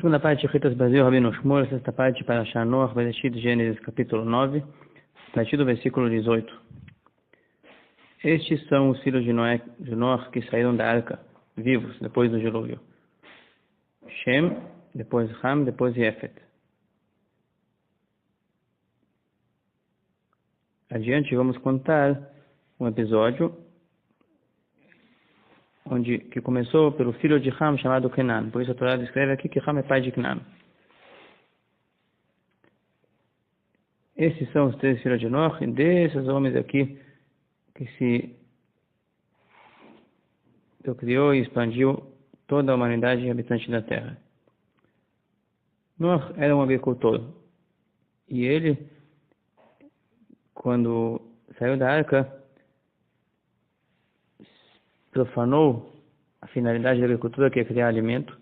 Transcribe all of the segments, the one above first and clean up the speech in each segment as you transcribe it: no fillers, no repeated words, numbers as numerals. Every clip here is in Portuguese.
Segunda parte de Ritas Brasil, Rabino Shmuel, sexta parte para Noach, Bereshit, Gênesis, capítulo 9, a partir do versículo 18. Estes são os filhos de Noach que saíram da arca, vivos, depois do dilúvio. Shem, depois Ham, depois Yefet. Adiante vamos contar um episódio que começou pelo filho de Ham chamado Kenan. Por isso a Torá descreve aqui que Ham é pai de Kenan. Esses são os três filhos de Noach, e desses homens aqui que se criou e expandiu toda a humanidade habitante da terra. Noach era um agricultor, e ele, quando saiu da arca, profanou a finalidade da agricultura, que é criar alimento,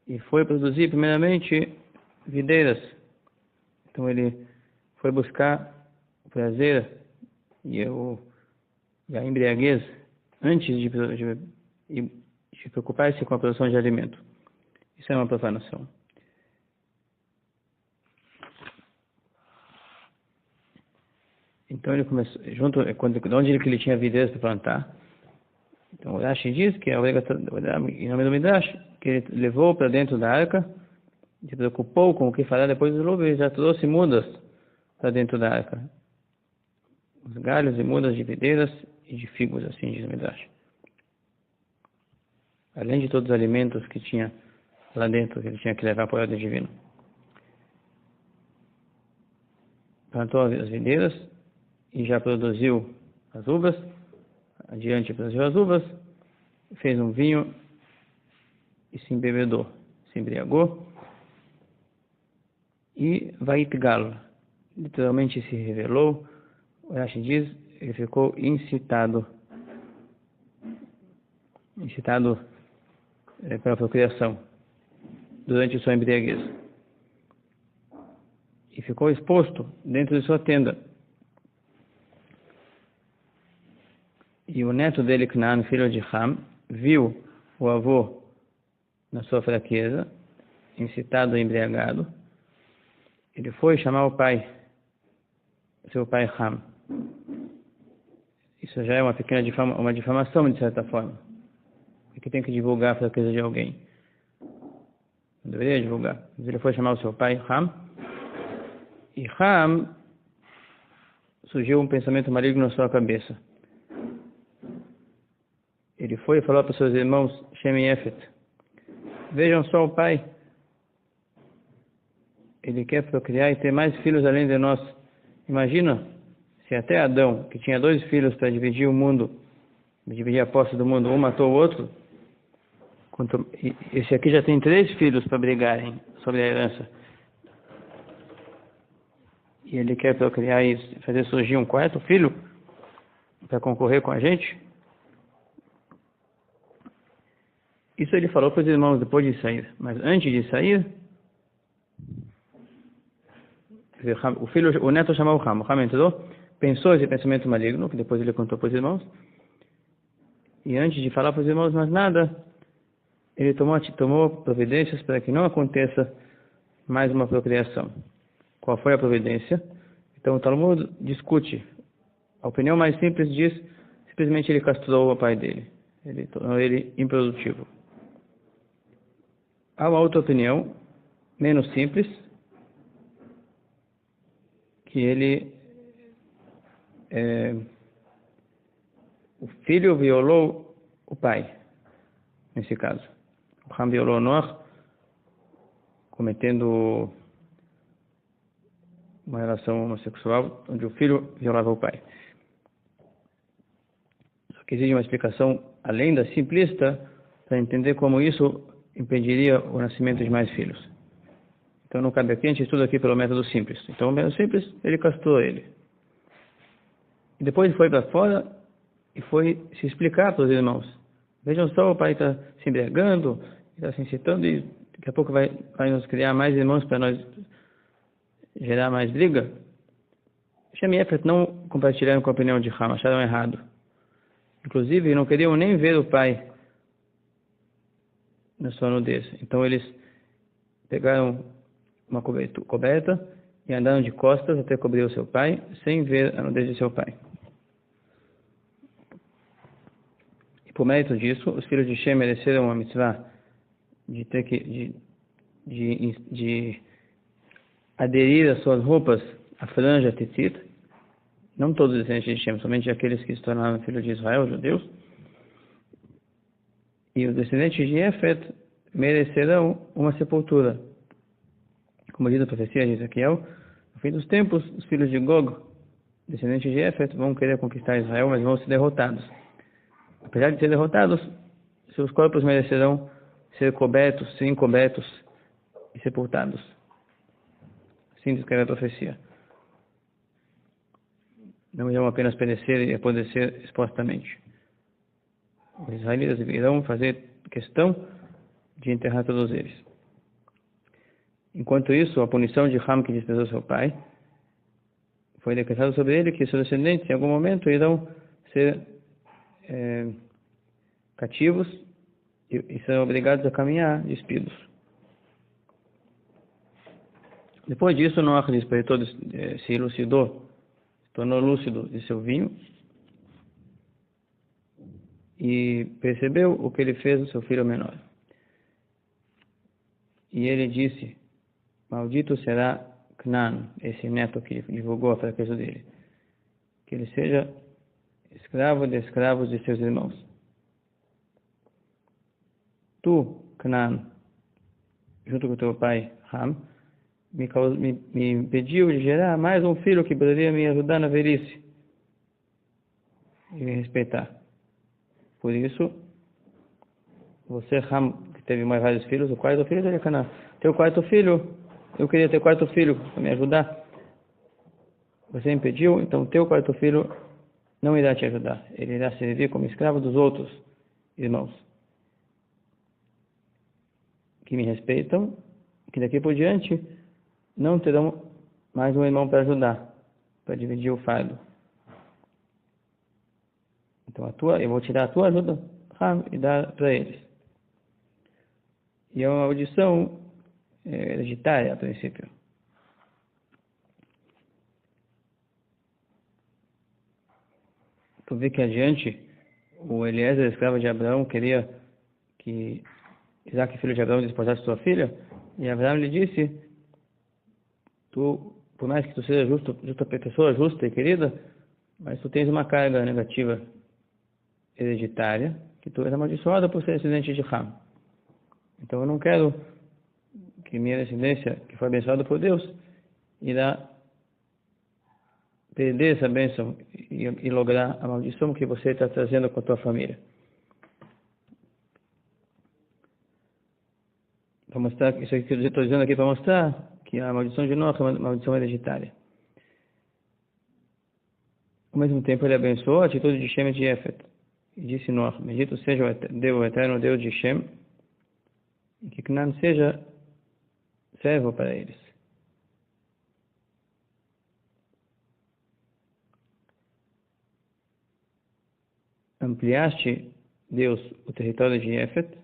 e foi produzir primeiramente videiras. Então ele foi buscar o prazer e a embriaguez antes de preocupar-se com a produção de alimento. Isso é uma profanação. Então ele começou, onde ele tinha videiras para plantar. Então o Rashi diz que em nome do Midrash, que ele levou para dentro da arca, se preocupou com o que fará depois do dilúvio, e já trouxe mudas para dentro da arca. Os galhos e mudas de videiras e de figos, assim diz o Midrash. Além de todos os alimentos que tinha lá dentro, que ele tinha que levar para o ordem divino. Plantou as videiras e já produziu as uvas. Adiante produziu as uvas, fez um vinho e se embebedou, se embriagou. E Vaitgal, literalmente se revelou. O Rashi diz, ele ficou incitado para a procriação durante sua embriaguez. E ficou exposto dentro de sua tenda. E o neto dele, Kenan, filho de Ham, viu o avô na sua fraqueza, incitado e embriagado. Ele foi chamar o pai, seu pai Ham. Isso já é uma pequena uma difamação, de certa forma. Porque tem que divulgar a fraqueza de alguém. Não deveria divulgar. Mas ele foi chamar o seu pai Ham. E Ham, surgiu um pensamento maligno na sua cabeça. Ele foi e falou para seus irmãos Shem e Yefet: vejam só o pai. Ele quer procriar e ter mais filhos além de nós. Imagina se até Adão, que tinha 2 filhos para dividir o mundo, dividir a posse do mundo, um matou o outro. Esse aqui já tem 3 filhos para brigarem sobre a herança. E ele quer procriar e fazer surgir um 4º filho para concorrer com a gente. Isso ele falou para os irmãos depois de sair. Mas antes de sair, o neto chamou o Ham. O Ham entrou, pensou esse pensamento maligno, que depois ele contou para os irmãos. E antes de falar para os irmãos mais nada, ele tomou providências para que não aconteça mais uma procriação. Qual foi a providência? Então o Talmud discute. A opinião mais simples diz, simplesmente ele castrou o pai dele. Ele tornou ele improdutivo. Há uma outra opinião, menos simples, que o filho violou o pai, nesse caso. O Ham violou Noach, cometendo uma relação homossexual, onde o filho violava o pai. Só que exige uma explicação além da simplista, para entender como isso impediria o nascimento de mais filhos. Então não cabe aqui, a gente estuda aqui pelo método simples. Então o método simples, ele castrou ele. E depois foi para fora e foi se explicar para os irmãos. Vejam só, o pai está se embriagando, está se incitando, e daqui a pouco vai nos criar mais irmãos para nós gerar mais briga. Shem e Yefet não compartilharam com a opinião de Ham, acharam errado. Inclusive não queriam nem ver o pai na sua nudez. Então eles pegaram uma coberta e andaram de costas até cobrir o seu pai, sem ver a nudez de seu pai. E por mérito disso, os filhos de Shem mereceram a mitzvah de aderir as suas roupas à franja tzitzit, não todos os descendentes de Shem, somente aqueles que se tornaram filhos de Israel, judeus. E os descendentes de Efet merecerão uma sepultura. Como diz a profecia de Ezequiel, no fim dos tempos, os filhos de Gog, descendentes de Efet, vão querer conquistar Israel, mas vão ser derrotados. Apesar de ser derrotados, seus corpos merecerão ser encobertos e sepultados. Assim descreve a profecia. Não irão apenas perecer e apodrecer expostamente. Os israelitas irão fazer questão de enterrar todos eles. Enquanto isso, a punição de Ham, que desprezou seu pai, foi decretada sobre ele que seus descendentes, em algum momento, irão ser cativos e serão obrigados a caminhar despidos. Depois disso, Noach despertou, se elucidou, se tornou lúcido de seu vinho e percebeu o que ele fez ao seu filho menor. E ele disse: maldito será Canaã, esse neto que divulgou a fraqueza dele, que ele seja escravo de escravos de seus irmãos. Tu, Canaã, junto com teu pai Ham, me impediu de gerar mais um filho que poderia me ajudar na velhice e me respeitar. Por isso, você, Ham, que teve mais vários filhos, o quarto filho dele é Canaã. Teu quarto filho, eu queria ter quarto filho para me ajudar. Você impediu, então teu quarto filho não irá te ajudar. Ele irá servir como escravo dos outros irmãos que me respeitam, que daqui por diante não terão mais um irmão para ajudar, para dividir o fardo. Então eu vou tirar a tua ajuda, Ham, e dar para eles. E é uma maldição hereditária, a princípio. Tu vê que adiante, o Eliezer, escravo de Abraão, queria que Isaac, filho de Abraão, desposasse sua filha, e Abraão lhe disse: tu, por mais que tu seja pessoa justa e querida, mas tu tens uma carga negativa hereditária, que tu és amaldiçoada por ser descendente de Ham. Então eu não quero que minha descendência, que foi abençoada por Deus, irá perder essa bênção e lograr a maldição que você está trazendo com a tua família. Para mostrar, isso aqui que eu estou dizendo aqui para mostrar que a maldição de Noach é uma maldição hereditária. Ao mesmo tempo, ele abençoou a atitude de Shem e de Efet. E disse Noach: bendito seja o eterno Deus de Shem, e que Canaã seja servo para eles. Ampliaste, Deus, o território de Efet,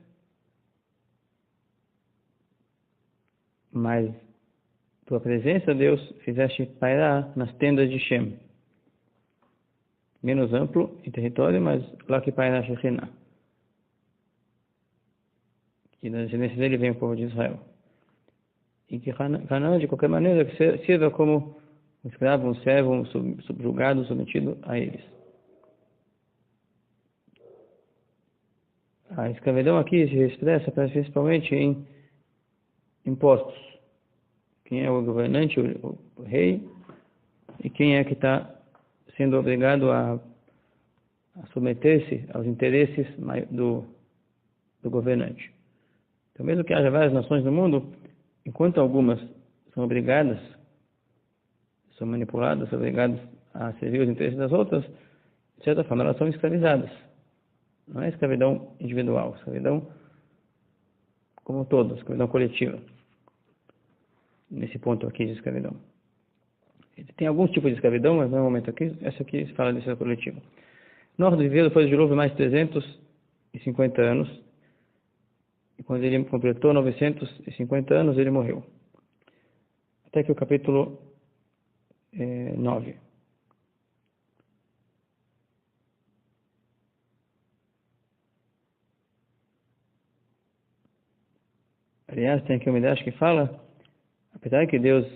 mas tua presença, Deus, fizeste pairar nas tendas de Shem. Menos amplo em território, mas lá que paira a Shekhinah. Que da descendência dele vem o povo de Israel. E que Canaã, de qualquer maneira, que sirva como um escravo, um servo, um subjugado, submetido a eles. A escravidão aqui se expressa principalmente em impostos. Quem é o governante, o rei, e quem é que está sendo obrigado a submeter-se aos interesses do governante. Então, mesmo que haja várias nações no mundo, enquanto algumas são obrigadas, são manipuladas, são obrigadas a servir os interesses das outras, de certa forma elas são escravizadas. Não é escravidão individual, escravidão como um todo, escravidão coletiva. Nesse ponto aqui de escravidão. Tem alguns tipos de escravidão, mas no momento aqui, essa aqui se fala de escravidão coletiva. Noach viveu depois do dilúvio mais 350 anos, E quando ele completou 950 anos, ele morreu. Até que o capítulo 9. Aliás, tem aqui uma ideia que fala, apesar que Deus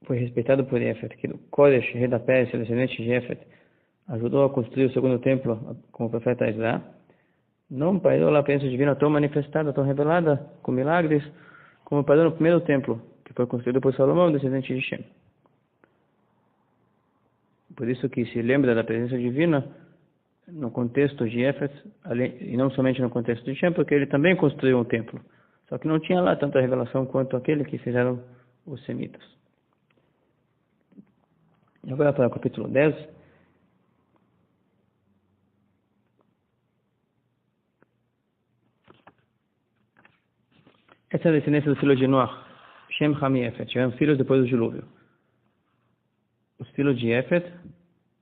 foi respeitado por Jefet, que o Koresh, rei da Pérsia, descendente de Jefet, ajudou a construir o segundo templo com o profeta Ezra, não pairou a presença divina tão manifestada, tão revelada, com milagres, como pairou no primeiro templo, que foi construído por Salomão, descendente de Shem. Por isso que se lembra da presença divina no contexto de Jefet, e não somente no contexto de Shem, porque ele também construiu um templo. Só que não tinha lá tanta revelação quanto aquele que fizeram os semitas. E agora para o capítulo 10. Essa é a descendência do filho de Noach, Shem, Ham e Jefet. Tiveram filhos depois do dilúvio. Os filhos de Jefet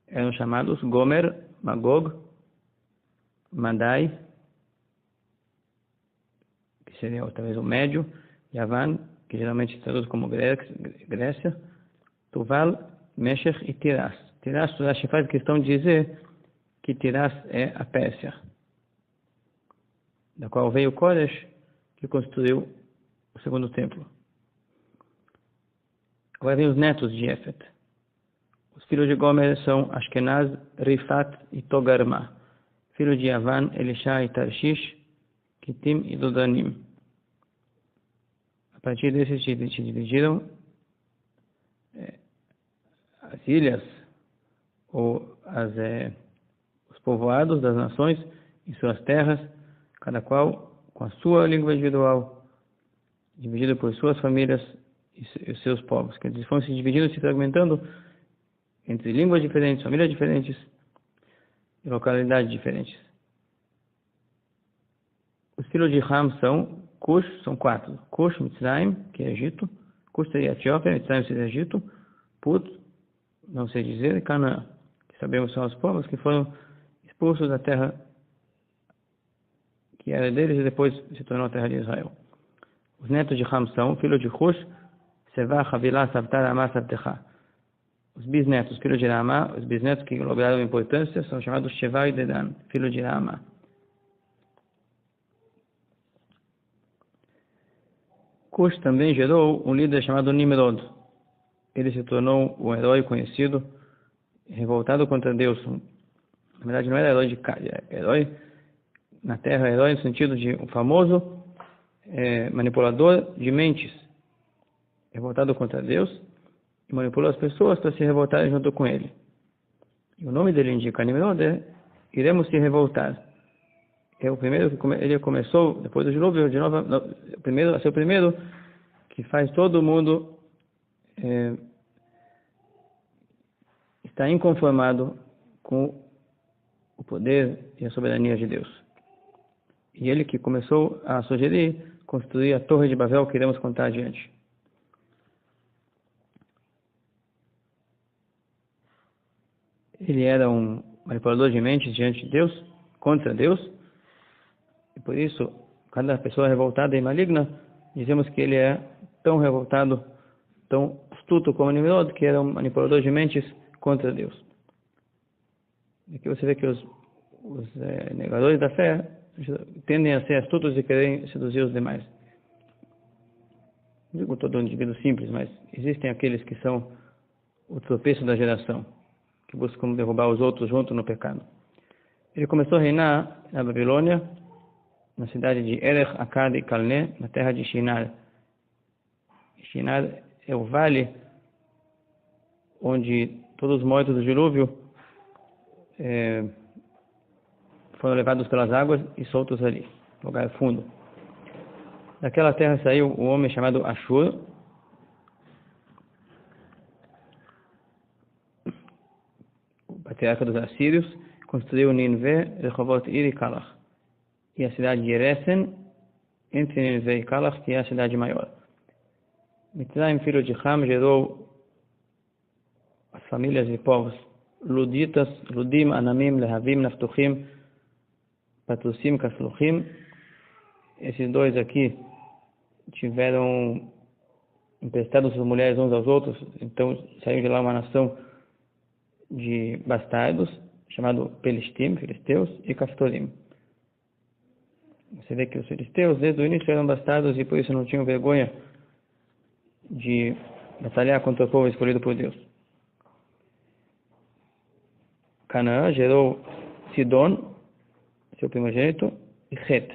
eram chamados Gomer, Magog, Madai, que seria talvez o médio, Yavan, que geralmente se traduz como Grécia, Tuval, Meshech e Tiras. Tiras, Rashi faz questão de dizer que Tiras é a Pérsia, da qual veio Koresh, que construiu o segundo templo. Agora vem os netos de Jefet. Os filhos de Gomer são Ashkenaz, Rifat e Togarma. Filhos de Yavan, Elisha e Tarshish, Kitim e Dodanim. A partir desses se dividiram as ilhas, ou os povoados das nações em suas terras, cada qual com a sua língua individual, dividido por suas famílias e seus povos, que eles foram se dividindo, se fragmentando entre línguas diferentes, famílias diferentes e localidades diferentes. Os filhos de Ham são Cush, são 4. Cush, Mitzrayim, que é Egito. Cush seria Etiópia, Mitzrayim seria Egito. Put, não sei dizer, e Canaã, que sabemos são os povos que foram expulsos da terra que era deles e depois se tornou a terra de Israel. Os netos de Ham são filhos de Cush, Sevah, Havilah, Savtar, Amá, Savtecha. Os bisnetos, filhos de Ramá, os bisnetos que lograram importância, são chamados Sheva e Dedan, filhos de Ramá. Cush também gerou um líder chamado Nimrod. Ele se tornou um herói conhecido, revoltado contra Deus. Na verdade, não era herói na terra, herói no sentido de um famoso manipulador de mentes, revoltado contra Deus, e manipulou as pessoas para se revoltarem junto com ele. E o nome dele indica, Nimrod, iremos se revoltar. É o primeiro que ele começou, depois do dilúvio, de novo, a ser o primeiro que faz todo mundo estar inconformado com o poder e a soberania de Deus. E ele que começou a sugerir construir a Torre de Babel, que iremos contar adiante. Ele era um manipulador de mentes diante de Deus, contra Deus, e por isso, cada pessoa revoltada e maligna, dizemos que ele é tão revoltado, tão astuto como Nimrod, que era um manipulador de mentes contra Deus. E aqui você vê que os negadores da fé tendem a ser astutos e querem seduzir os demais. Não digo todo indivíduo simples, mas existem aqueles que são o tropeço da geração, que buscam derrubar os outros junto no pecado. Ele começou a reinar na Babilônia, na cidade de Erech, Akkad e Calné, na terra de Shinar. Shinar é o vale onde todos os mortos do dilúvio foram levados pelas águas e soltos ali, lugar fundo. Daquela terra saiu um homem chamado Ashur, o patriarca dos assírios, construiu Ninvé, Rehovot, Ir e Kalach, e a cidade de Eresen, entre Ninvé e Kalach, que é a cidade maior. Mitzrayim, filho de Ham, gerou as famílias e povos Luditas, Ludim, Anamim, Lehavim, Naftuchim, Patusim, Kasluchim. Esses dois aqui tiveram emprestado suas mulheres uns aos outros, então saiu de lá uma nação de bastardos, chamado Pelistim, filisteus, e Caftorim. Você vê que os filisteus, desde o início, eram bastardos e por isso não tinham vergonha de batalhar contra o povo escolhido por Deus. Canaã gerou Sidon, seu primogênito, e Het.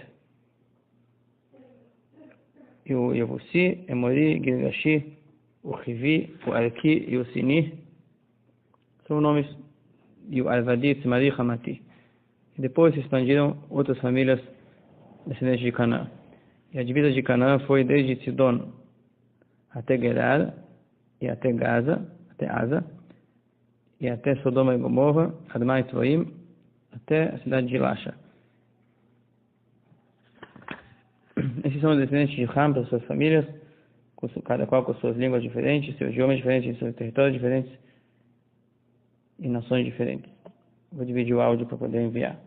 E o Yevusi, Emori, Girgashi, o Rivi, o Arki e o Sini são nomes, e o Arvadi, Tzimari, Hamati. E depois se expandiram outras famílias descendentes de Canaã. E a divisa de Canaã foi desde Sidon até Gerar, e até Gaza, até Asa, e até Sodoma e Gomorra, Admah e Tvoim, até a cidade de Lasha. Esses são os descendentes de Ham para suas famílias, cada qual com suas línguas diferentes, seus idiomas diferentes, seus territórios diferentes e nações diferentes. Vou dividir o áudio para poder enviar.